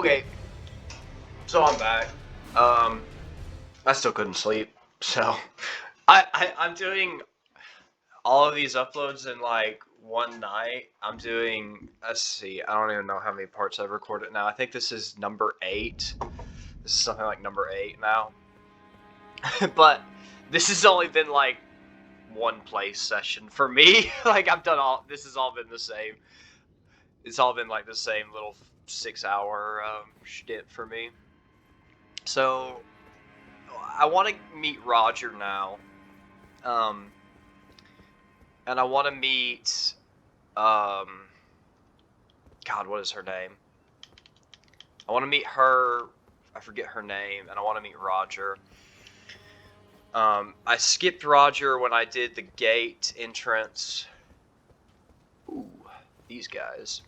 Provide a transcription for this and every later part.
Okay, so I'm back. I still couldn't sleep, so I'm doing all of these uploads in like one night. I'm doing, let's see, I don't even know how many parts I've recorded now. I think this is number 8. This is something like number 8 now. But this has only been like one play session for me. Like this has all been the same. It's all been like the same little 6-hour shit for me. So I want to meet Roger now, and I want to meet, God, what is her name? I want to meet her. I forget her name, and I want to meet Roger. I skipped Roger when I did the gate entrance. Ooh, these guys.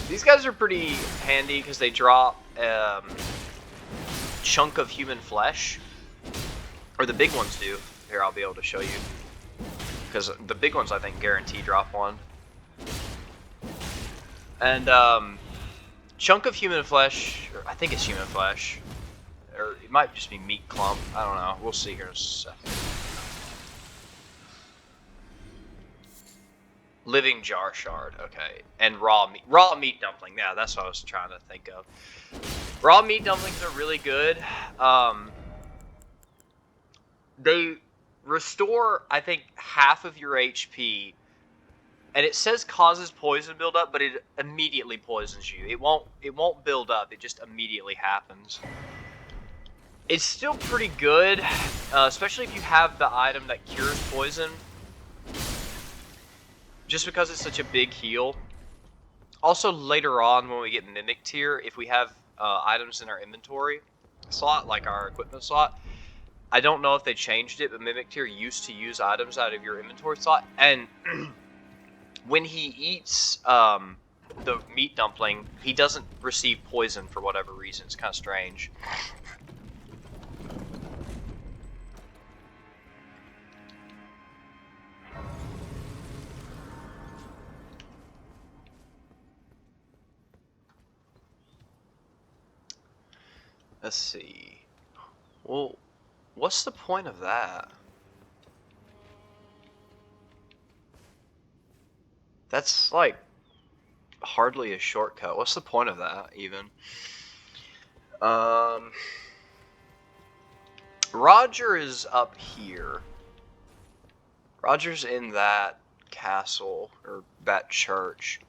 These guys are pretty handy because they drop chunk of human flesh, or the big ones do. Here, I'll be able to show you, because the big ones I think guarantee drop one. And chunk of human flesh, or I think it's human flesh, or it might just be meat clump. I don't know. We'll see here in a second. Living jar shard, okay, and raw meat dumpling. Yeah, that's what I was trying to think of. Raw meat dumplings are really good. They restore, I think, half of your HP, and it says causes poison buildup, but it immediately poisons you. It won't build up. It just immediately happens. It's still pretty good, especially if you have the item that cures poison. Just because it's such a big heal. Also, later on when we get Mimic Tier, if we have items in our inventory slot, like our equipment slot, I don't know if they changed it, but Mimic Tier used to use items out of your inventory slot, and when he eats the meat dumpling, he doesn't receive poison for whatever reason. It's kind of strange. Let's see. Well, what's the point of that? That's like hardly a shortcut. What's the point of that even? Roger is up here. Roger's in that castle, or that church.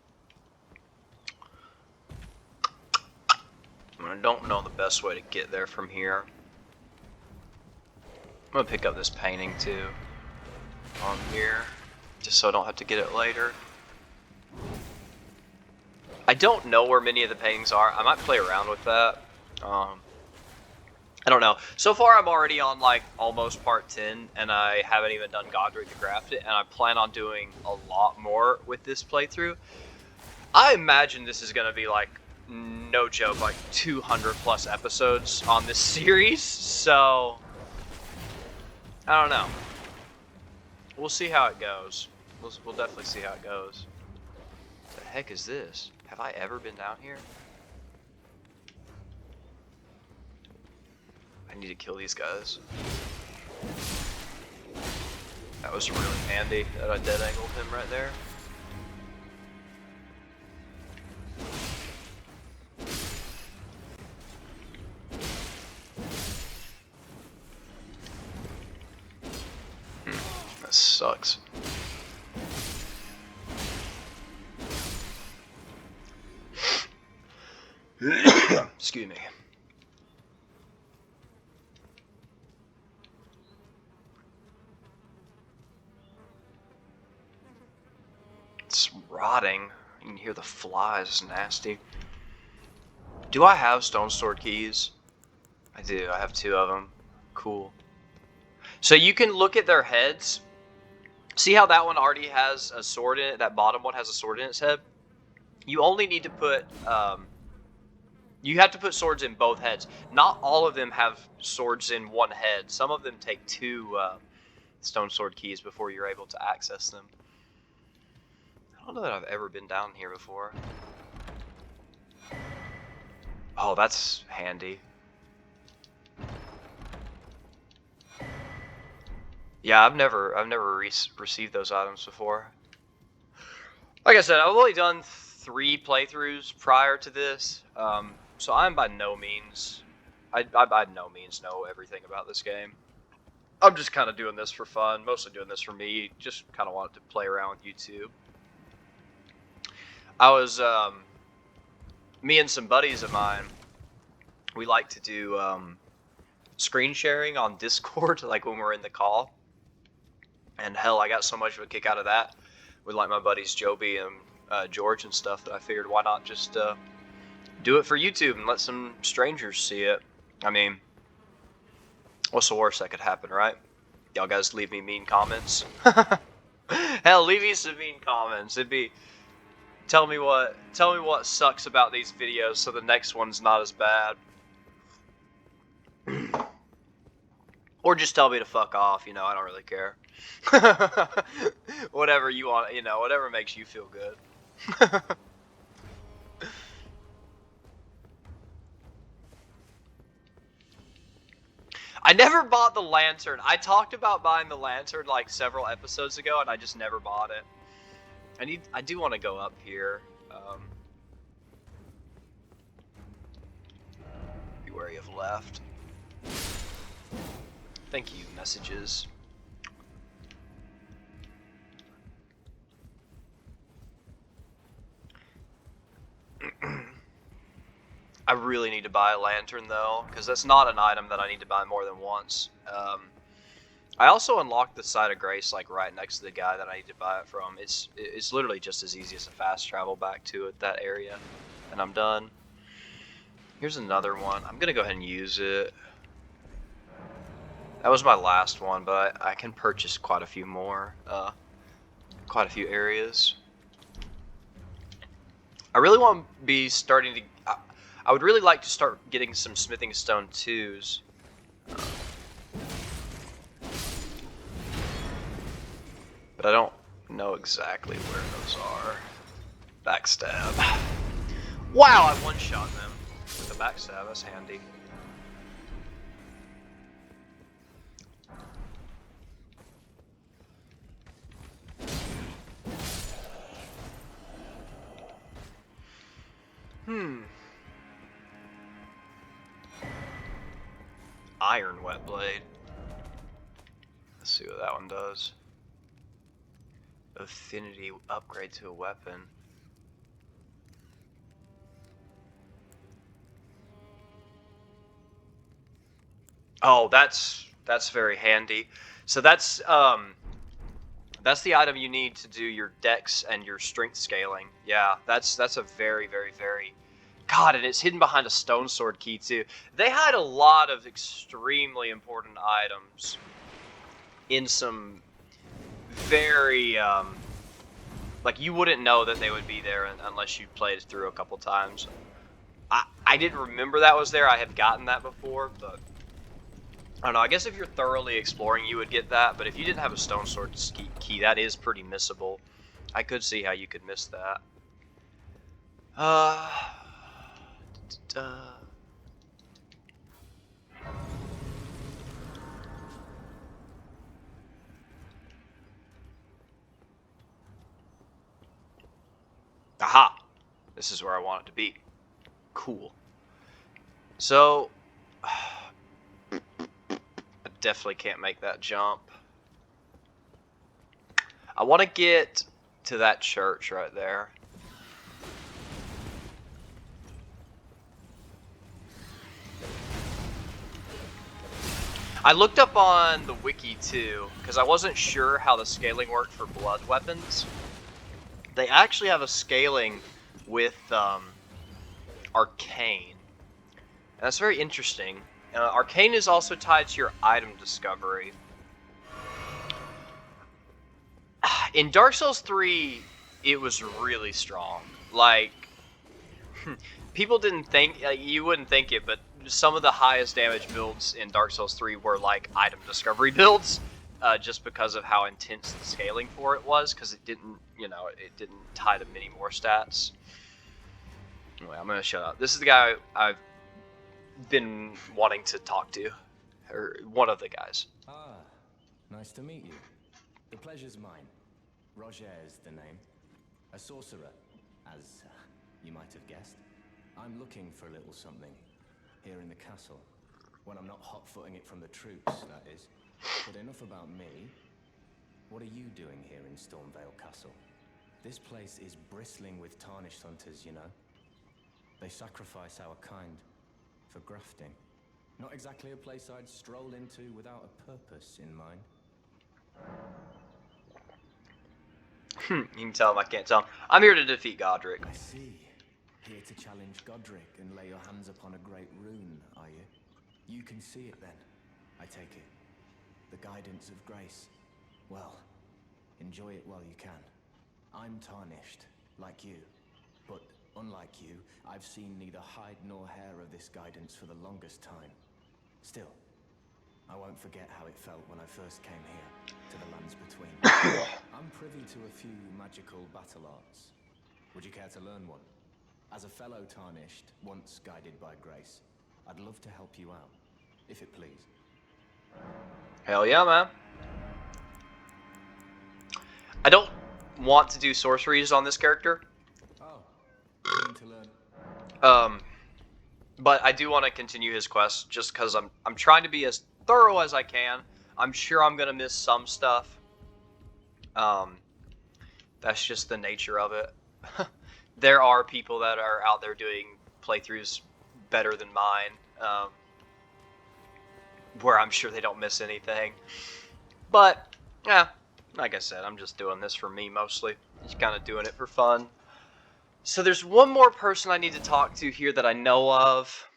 I don't know the best way to get there from here. I'm gonna pick up this painting too on here, just so I don't have to get it later. I don't know where many of the paintings are. I might play around with that. I don't know. So far I'm already on like almost part 10, and I haven't even done Godric to Graft it, and I plan on doing a lot more with this playthrough. I imagine this is gonna be like, no joke, like 200 plus episodes on this series, so I don't know. We'll see how it goes. We'll definitely see how it goes. What the heck is this? Have I ever been down here? I need to kill these guys. That was really handy that I dead angled him right there. That sucks. Excuse me. It's rotting. You can hear the flies. It's nasty. Do I have stone sword keys? I do. I have 2 of them. Cool. So you can look at their heads. See how that one already has a sword in it? That bottom one has a sword in its head? You only need to put, you have to put swords in both heads. Not all of them have swords in one head. Some of them take 2 stone sword keys before you're able to access them. I don't know that I've ever been down here before. Oh, that's handy. Yeah, I've never received those items before. Like I said, I've only done 3 playthroughs prior to this, so I'm by no means, I by no means know everything about this game. I'm just kind of doing this for fun, mostly doing this for me, just kind of wanted to play around with YouTube. I was, me and some buddies of mine, we like to do screen sharing on Discord, like when we're in the call. And hell, I got so much of a kick out of that with like my buddies Joby and George and stuff that I figured why not just do it for YouTube and let some strangers see it. I mean, what's the worst that could happen, right? Y'all guys leave me mean comments. Hell, leave me some mean comments. It'd be tell me what sucks about these videos so the next one's not as bad. Or just tell me to fuck off, you know, I don't really care. Whatever you want, you know, whatever makes you feel good. I never bought the lantern. I talked about buying the lantern like several episodes ago, and I just never bought it. I do want to go up here. Be wary of left. Thank you, messages. I really need to buy a lantern though, because that's not an item that I need to buy more than once. I also unlocked the Site of Grace like right next to the guy that I need to buy it from. It's literally just as easy as a fast travel back to that area, and I'm done. Here's another one. I'm gonna go ahead and use it. That was my last one, but I can purchase quite a few more, quite a few areas. I really want to be starting to. I would really like to start getting some smithing stone 2s. But I don't know exactly where those are. Backstab. Wow, I one-shot them with a backstab. That's handy. Iron wet blade. Let's see what that one does. Affinity upgrade to a weapon. Oh, that's very handy. So that's the item you need to do your dex and your strength scaling. Yeah, that's a very, very, very... God, and it's hidden behind a stone sword key too. They hide a lot of extremely important items in some very, like you wouldn't know that they would be there unless you played through a couple times. I didn't remember that was there. I have gotten that before, but I don't know. I guess if you're thoroughly exploring, you would get that. But if you didn't have a stone sword key, that is pretty missable. I could see how you could miss that. Aha! This is where I want it to be. Cool. So, I definitely can't make that jump. I want to get to that church right there. I looked up on the wiki too, because I wasn't sure how the scaling worked for blood weapons. They actually have a scaling with arcane. And that's very interesting. Arcane is also tied to your item discovery. In Dark Souls 3, it was really strong. Like, people didn't think, you wouldn't think it, but some of the highest damage builds in Dark Souls 3 were like item discovery builds, just because of how intense the scaling for it was, because it didn't, you know, it didn't tie to many more stats. Anyway, I'm gonna shut up. This is the guy been wanting to talk to, or one of the guys. Ah, nice to meet you. The pleasure's mine. Roger is the name. A sorcerer, as you might have guessed. I'm looking for a little something here in the castle. When I'm not hot-footing it from the troops, that is. But enough about me. What are you doing here in Stormvale Castle? This place is bristling with tarnished hunters, you know. They sacrifice our kind for grafting. Not exactly a place I'd stroll into without a purpose in mind. You can tell him I can't tell him. I'm here to defeat Godric. I see. Here to challenge Godric and lay your hands upon a great rune, are you? You can see it then, I take it. The guidance of grace. Well, enjoy it while you can. I'm tarnished, like you. But unlike you, I've seen neither hide nor hair of this guidance for the longest time. Still, I won't forget how it felt when I first came here, to the lands between. I'm privy to a few magical battle arts. Would you care to learn one? As a fellow tarnished, once guided by grace, I'd love to help you out, if it please. Hell yeah, man. I don't want to do sorceries on this character. Oh, willing to learn. But I do want to continue his quest just because I'm trying to be as thorough as I can. I'm sure I'm gonna miss some stuff. That's just the nature of it. There are people that are out there doing playthroughs better than mine, where I'm sure they don't miss anything. But yeah, like I said, I'm just doing this for me mostly. Just kind of doing it for fun. So there's one more person I need to talk to here that I know of.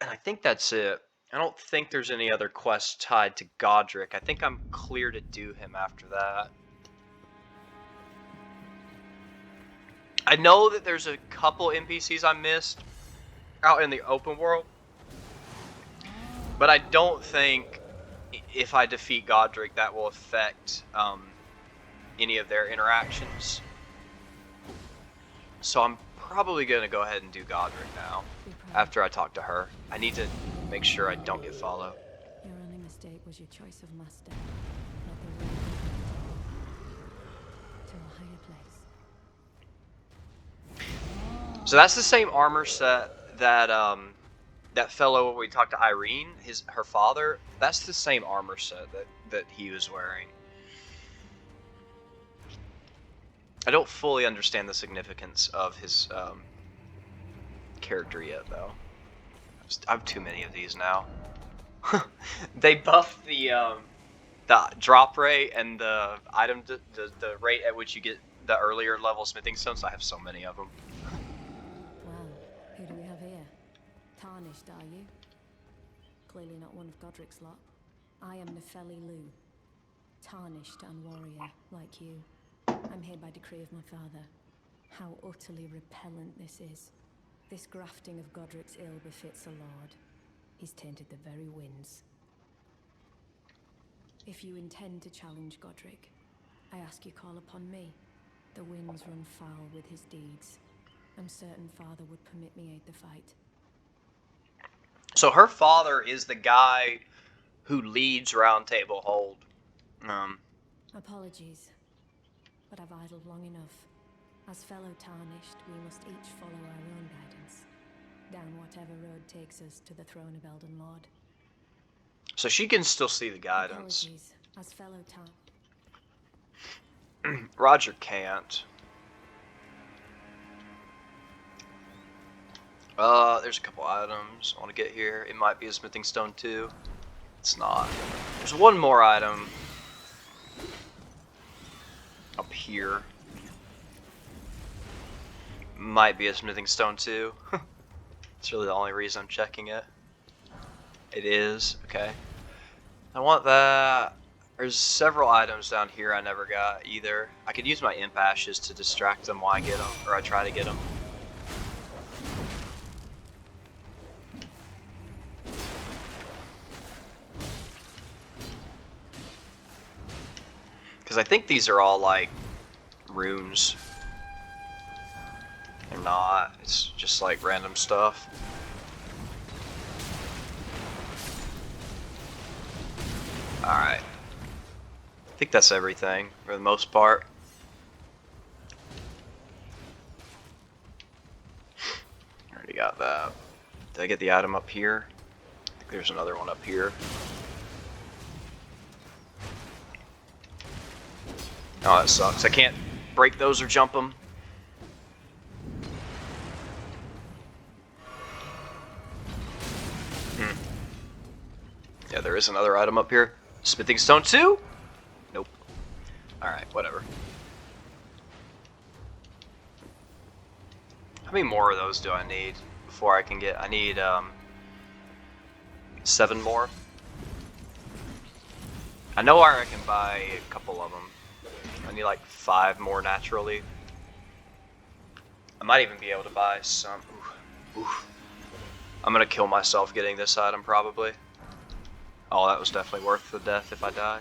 And I think that's it. I don't think there's any other quests tied to Godric. I think I'm clear to do him after that. I know that there's a couple NPCs I missed out in the open world. But I don't think if I defeat Godric that will affect any of their interactions. So I'm probably going to go ahead and do Godric now, after I talk to her. I need to make sure I don't get followed. Your only mistake was your choice of master, not the road to a higher place. So that's the same armor set that that fellow we talked to Irene, her father. That's the same armor set that he was wearing. I don't fully understand the significance of his character yet, though. I have too many of these now. They buffed the drop rate and the item, the rate at which you get the earlier level smithing stones. I have so many of them. Well, who do we have here? Tarnished, are you? Clearly not one of Godric's lot. I am Nefeli Lu. Tarnished and warrior, like you. I'm here by decree of my father. How utterly repellent this is. This grafting of Godric's ill befits a lord. He's tainted the very winds. If you intend to challenge Godric, I ask you call upon me. The winds run foul with his deeds. I'm certain father would permit me aid the fight. So her father is the guy who leads Round Table Hold. Apologies, but I've idled long enough. As fellow tarnished, we must each follow our own guidance, down whatever road takes us to the throne of Elden Lord. So she can still see the guidance. Apologies, as fellow Roger can't. There's a couple items I want to get here. It might be a smithing stone too. It's not. There's one more item up here. Might be a smithing stone too. It's really the only reason I'm checking it. It is. Okay. I want that. There's several items down here I never got either. I could use my imp ashes to distract them while I get them, or I try to get them. Because I think these are all like runes. They're not. It's just like random stuff. Alright. I think that's everything for the most part. Already got that. Did I get the item up here? I think there's another one up here. Oh, that sucks. I can't break those or jump them. Yeah, there is another item up here. Smithing stone 2? Nope. Alright, whatever. How many more of those do I need before I can get... I need, 7 more. I know I can buy a couple of them. I need like 5 more naturally. I might even be able to buy some. Ooh. I'm gonna kill myself getting this item probably. Oh, that was definitely worth the death if I die.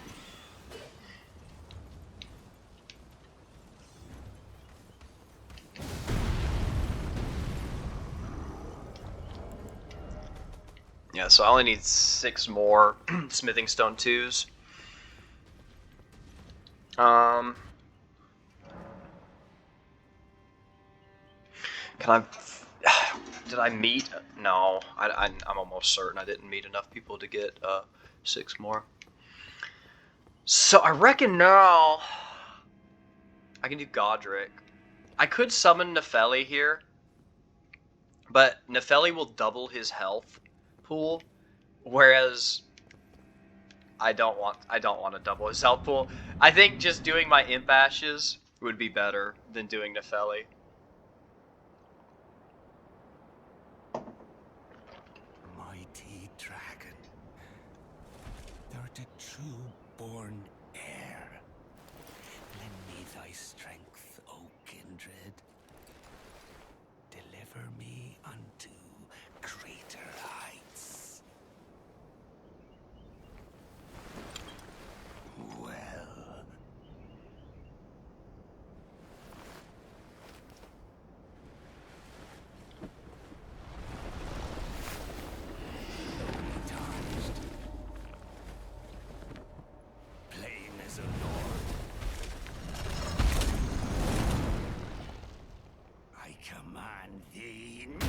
Yeah, so I only need 6 more smithing stone 2s. Can I... Did I meet? No, I'm almost certain I didn't meet enough people to get 6 more. So I reckon now I can do Godric. I could summon Nefeli here, but Nefeli will double his health pool, whereas I don't want to double his health pool. I think just doing my Imp Ashes would be better than doing Nefeli. Mighty dragon, thou the true-born heir. Lend me thy strength, O kindred. Deliver me unto greater heights. Well. Tarnished. Plain as a lord. I command thee, kneel.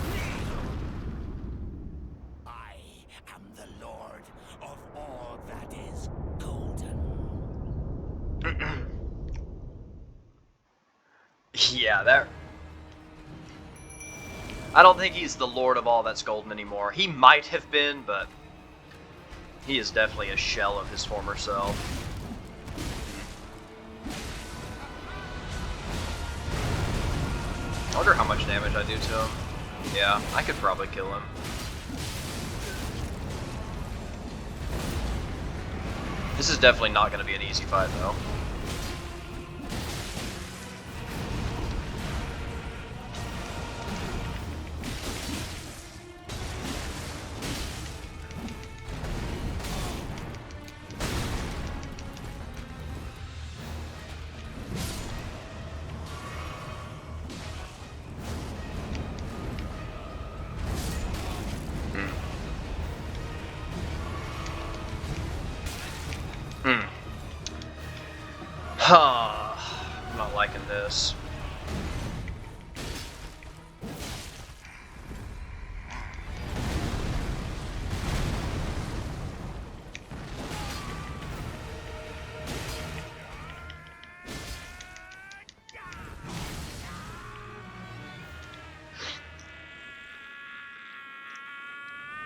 I am the lord of all that is golden. Yeah, that... I don't think he's the Lord of all that's golden anymore. He might have been, but he is definitely a shell of his former self. I wonder how much damage I do to him. Yeah, I could probably kill him. This is definitely not going to be an easy fight, though. I'm not liking this.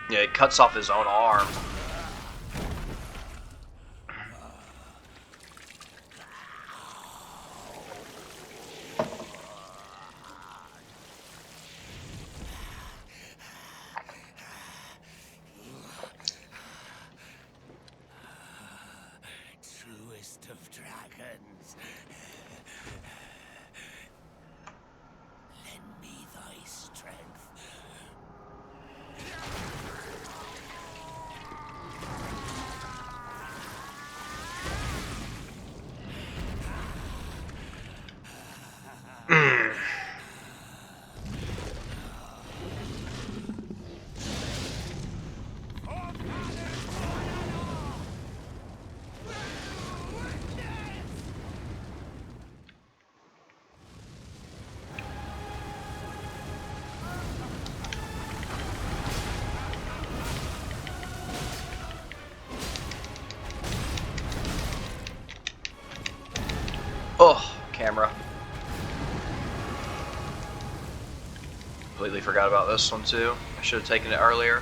Yeah, he cuts off his own arm. Truest of dragons. Lend me thy strength. Completely forgot about this one too. I should have taken it earlier.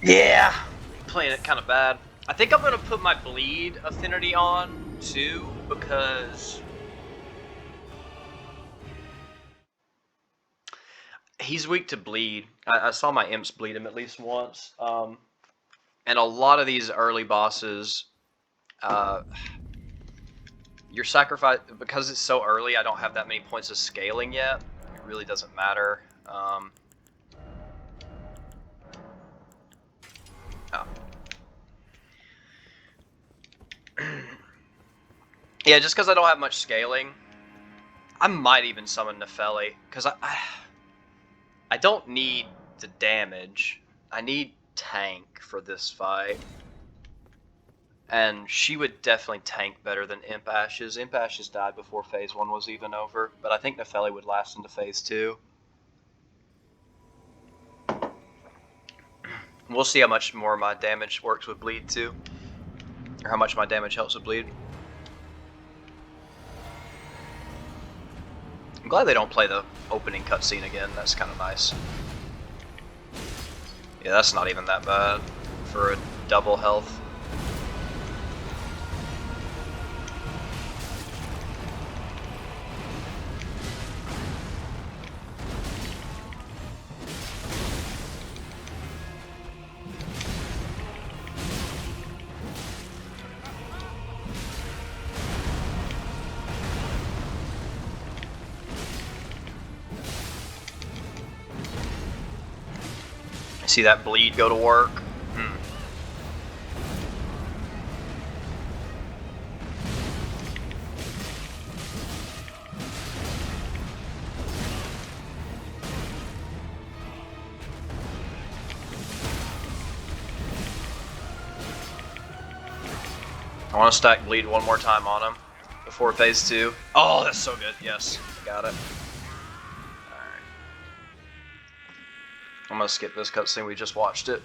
Yeah, playing it kind of bad. I think I'm gonna put my bleed affinity on too, because he's weak to bleed. I saw my imps bleed him at least once, and a lot of these early bosses, your sacrifice, because it's so early. I don't have that many points of scaling yet. It really doesn't matter. Oh. Yeah, just because I don't have much scaling, I might even summon Nefeli, because I don't need the damage. I need tank for this fight. And she would definitely tank better than Imp Ashes. Imp Ashes died before Phase 1 was even over, but I think Nefeli would last into Phase 2. We'll see how much more my damage works with bleed too. Or how much my damage helps with bleed. I'm glad they don't play the opening cutscene again. That's kind of nice. Yeah, that's not even that bad for a double health. See that bleed go to work? I want to stack bleed one more time on him before Phase 2. Oh, that's so good. Yes, I got it. I'm gonna skip this cutscene, we just watched it.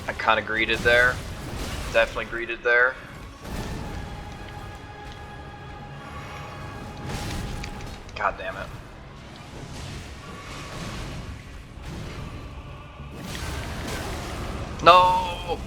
I kinda greeted there. Definitely greeted there. God damn it. No!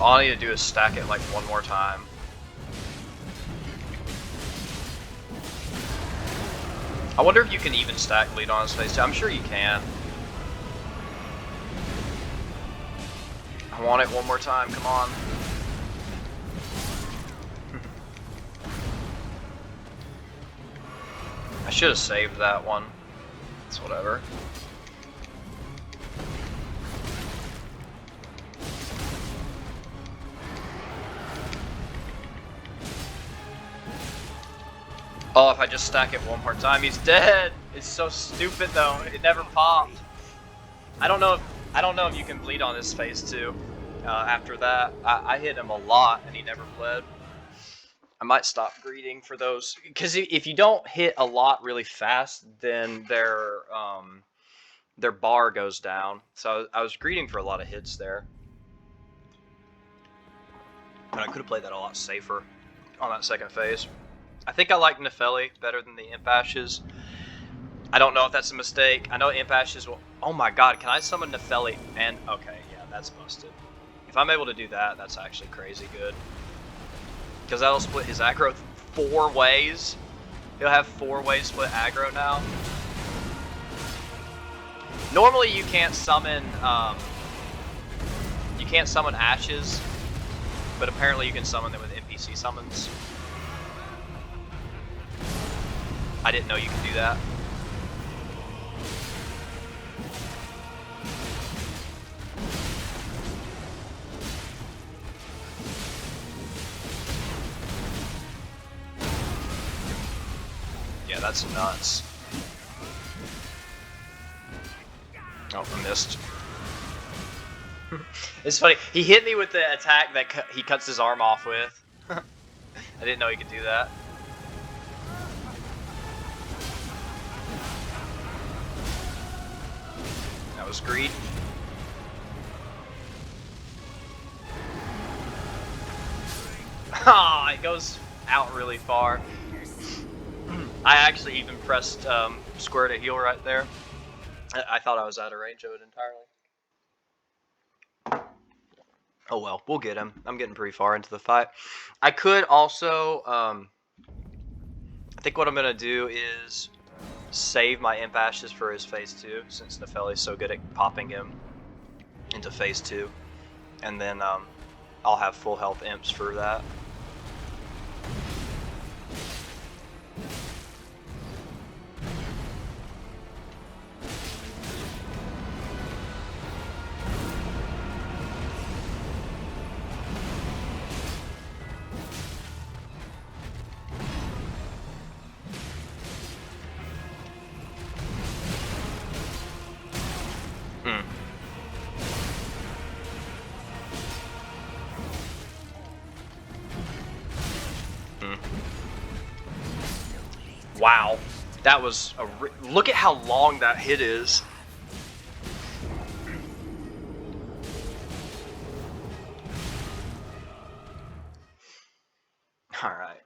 All I need to do is stack it like one more time. I wonder if you can even stack bleed on his face too. I'm sure you can. I want it one more time, come on. I should have saved that one. It's whatever. Oh, if I just stack it one more time, he's dead. It's so stupid though. It never popped. I don't know if you can bleed on his face too. After that, I hit him a lot and he never bled. I might stop greeting for those, because if you don't hit a lot really fast, then their bar goes down. So I was greeting for a lot of hits there, and I could have played that a lot safer on that second phase. I think I like Nefeli better than the Imp Ashes. I don't know if that's a mistake. I know Imp Ashes will... Oh my god, can I summon Nefeli and... Okay, yeah, that's busted. If I'm able to do that, that's actually crazy good. Because that'll split his aggro 4 ways. He'll have 4-way split aggro now. Normally you can't summon... you can't summon Ashes, but apparently you can summon them with NPC summons. I didn't know you could do that. Yeah, that's nuts. Oh, I missed. It's funny. He hit me with the attack that he cuts his arm off with. I didn't know he could do that. That was greed. Ah, it goes out really far. I actually even pressed square to heal right there. I thought I was out of range of it entirely. Oh well, we'll get him. I'm getting pretty far into the fight. I could also, I think what I'm going to do is save my Imp Ashes for his phase 2, since Nefeli's so good at popping him into phase 2. And then I'll have full health Imps for that. Wow, that was a look at how long that hit is. All right,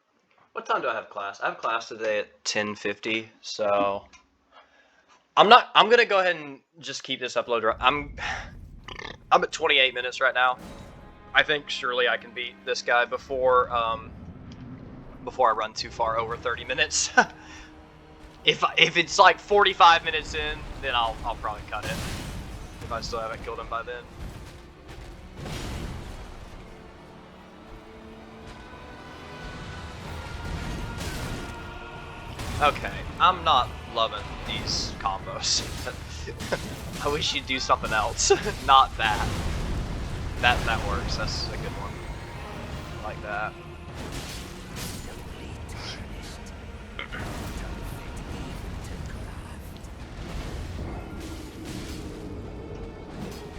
what time do I have class? I have class today at 10:50, so I'm gonna go ahead and just keep this upload. I'm at 28 minutes right now. I think surely I can beat this guy before I run too far over 30 minutes. If it's like 45 minutes in, then I'll probably cut it. If I still haven't killed him by then. Okay, I'm not loving these combos. I wish you'd do something else. Not that. That works. That's a good one. Like that.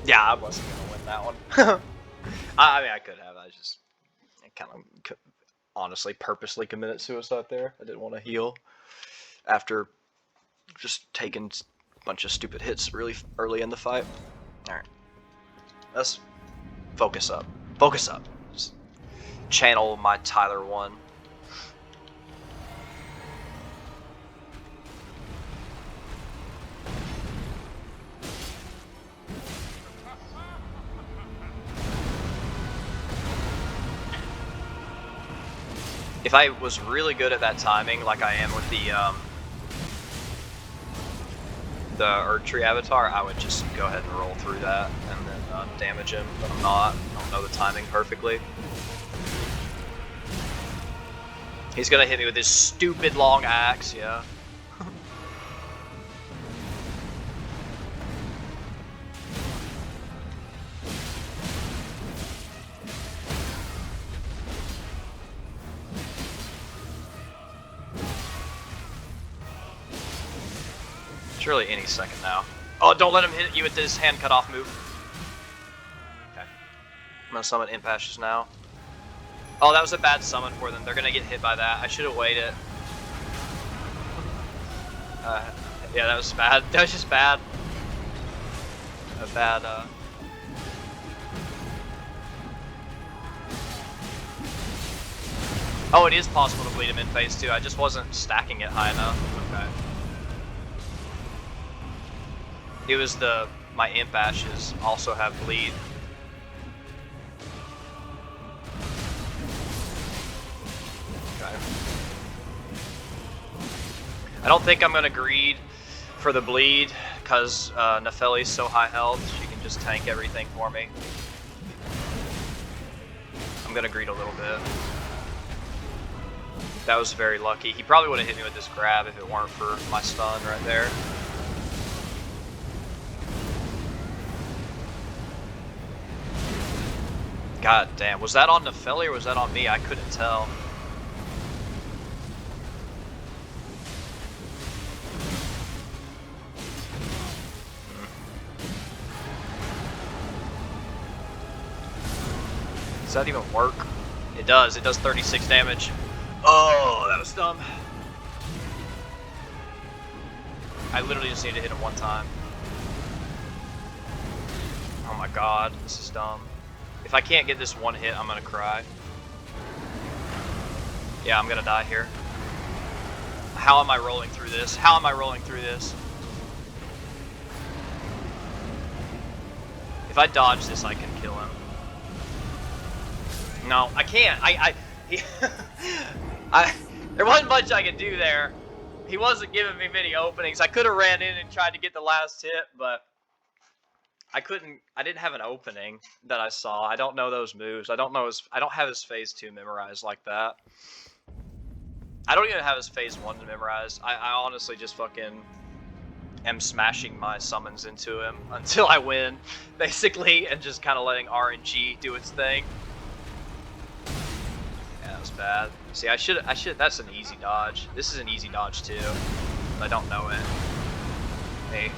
Yeah, I wasn't gonna win that one. I mean, I could have. I just kind of honestly purposely committed suicide there. I didn't want to heal after just taking a bunch of stupid hits really early in the fight. All right, let's focus up. Focus up. Just channel my Tyler 1. If I was really good at that timing, like I am with the Erdtree avatar, I would just go ahead and roll through that and then damage him, but I'm not. I don't know the timing perfectly. He's gonna hit me with his stupid long axe, yeah. Surely any second now. Oh, don't let him hit you with this hand cut off move. Okay. I'm gonna summon Imp Ashes now. Oh, that was a bad summon for them. They're gonna get hit by that. I should have waited. Yeah, that was bad. That was just bad. A bad, Oh, it is possible to bleed him in phase 2. I just wasn't stacking it high enough. Okay. It was my Imp Ashes also have bleed. Okay. I don't think I'm gonna greed for the bleed because Nefeli's so high health, she can just tank everything for me. I'm gonna greed a little bit. That was very lucky. He probably would have hit me with this grab if it weren't for my stun right there. God damn, was that on Nefeli or was that on me? I couldn't tell. Does that even work? It does. It does 36 damage. Oh, that was dumb. I literally just need to hit him one time. Oh my god, this is dumb. If I can't get this one hit, I'm gonna cry. Yeah, I'm gonna die here. How am I rolling through this? How am I rolling through this? If I dodge this, I can kill him. No, I can't. There wasn't much I could do there. He wasn't giving me many openings. I could have ran in and tried to get the last hit, but I couldn't. I didn't have an opening that I saw. I don't know those moves. I don't have his phase 2 memorized like that. I don't even have his phase 1 memorized. I honestly just fucking am smashing my summons into him until I win, basically, and just kind of letting RNG do its thing. Yeah, that was bad. See, I should, that's an easy dodge. This is an easy dodge too, but I don't know it. Hey,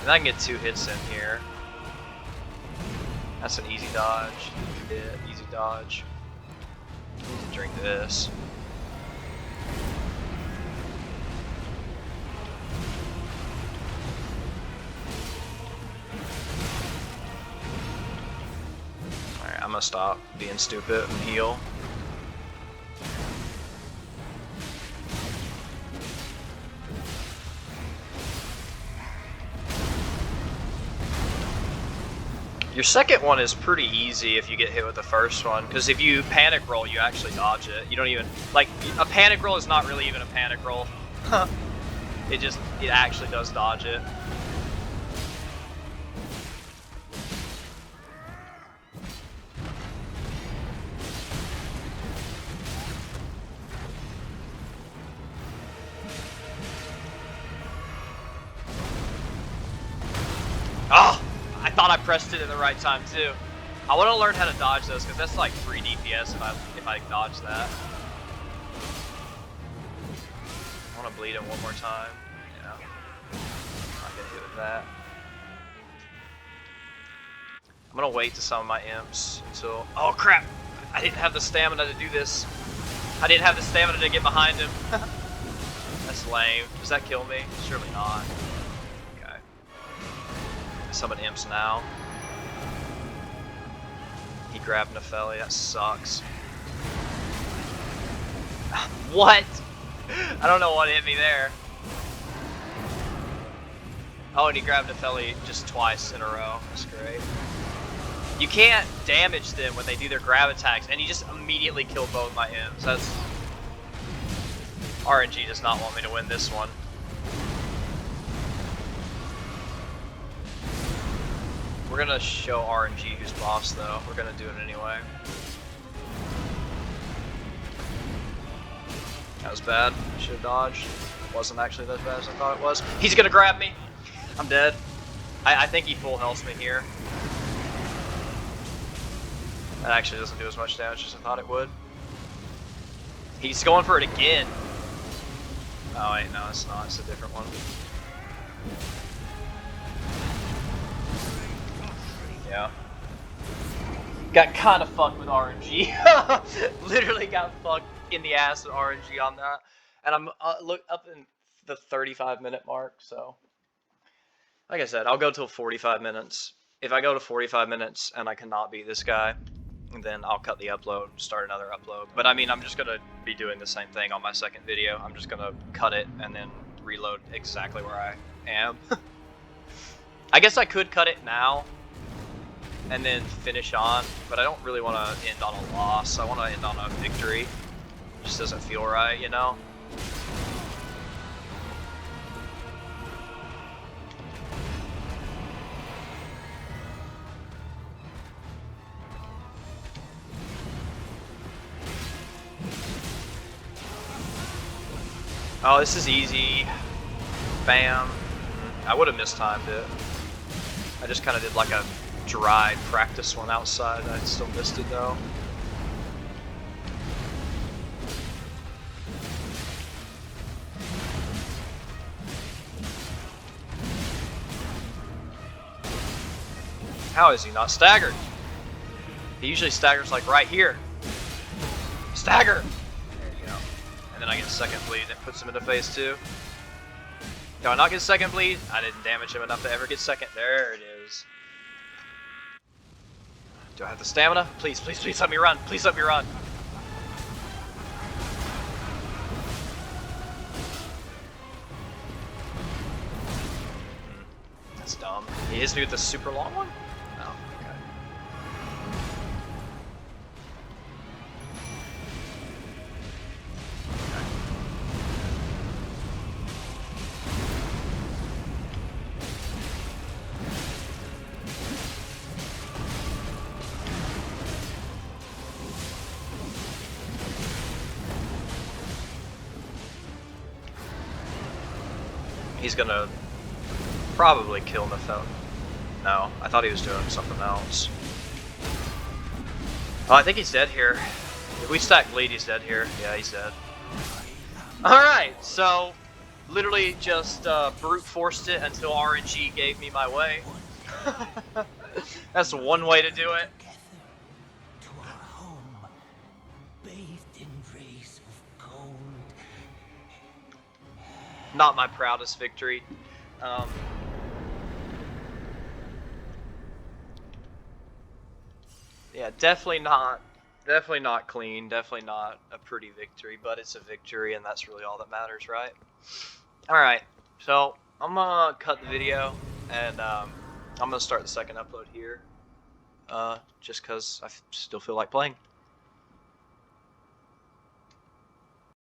and I can get 2 hits in here. That's an easy dodge. Easy dodge. I need to drink this. Alright, I'm gonna stop being stupid and heal. Your second one is pretty easy if you get hit with the first one, because if you panic roll, you actually dodge it. You don't even, like, a panic roll is not really even a panic roll. It actually does dodge it. Oh! I thought I pressed it at the right time too. I want to learn how to dodge those because that's like 3 DPS if I dodge that. I want to bleed him one more time. Yeah. Not gonna hit with that. I'm gonna wait to summon my imps until. Oh crap! I didn't have the stamina to do this. I didn't have the stamina to get behind him. That's lame. Does that kill me? Surely not. Summon imps now. He grabbed Nefeli, that sucks. What? I don't know what hit me there. Oh, and he grabbed Nefeli just twice in a row. That's great. You can't damage them when they do their grab attacks, and he just immediately killed both my imps. That's... RNG does not want me to win this one. We're gonna show RNG who's boss though. We're gonna do it anyway. That was bad. I should have dodged. It wasn't actually as bad as I thought it was. He's gonna grab me. I'm dead. I think he full healths me here. That actually doesn't do as much damage as I thought it would. He's going for it again. Oh wait, no, it's not. It's a different one. Yeah. Got kind of fucked with RNG. Literally got fucked in the ass with RNG on that. And I'm look up in the 35-minute mark, so. Like I said, I'll go till 45 minutes. If I go to 45 minutes and I cannot beat this guy, then I'll cut the upload and start another upload. But I mean, I'm just going to be doing the same thing on my second video. I'm just going to cut it and then reload exactly where I am. I guess I could cut it now and then finish on, but I don't really want to end on a loss. I want to end on a victory. It just doesn't feel right, you know? Oh, this is easy. Bam. I would have mistimed it. I just kind of did like a dry practice one outside. I still missed it though. How is he not staggered? He usually staggers like right here. Stagger! There you go. And then I get second bleed and it puts him into phase 2. Do I not get second bleed? I didn't damage him enough to ever get second. There it is. Do I have the stamina? Please, please, please let me run. Please let me run. That's dumb. He hits me with the super long one? Oh, okay. He's gonna probably kill Nephel. No, I thought he was doing something else. Oh, I think he's dead here. If we stack bleed, he's dead here. Yeah, he's dead. Alright, so literally just brute forced it until RNG gave me my way. That's one way to do it. To our home, bathed in rays of gold. Not my proudest victory. Yeah, definitely not clean, definitely not a pretty victory, but it's a victory and that's really all that matters, right? Alright, so I'm gonna cut the video and I'm gonna start the second upload here, just because I still feel like playing.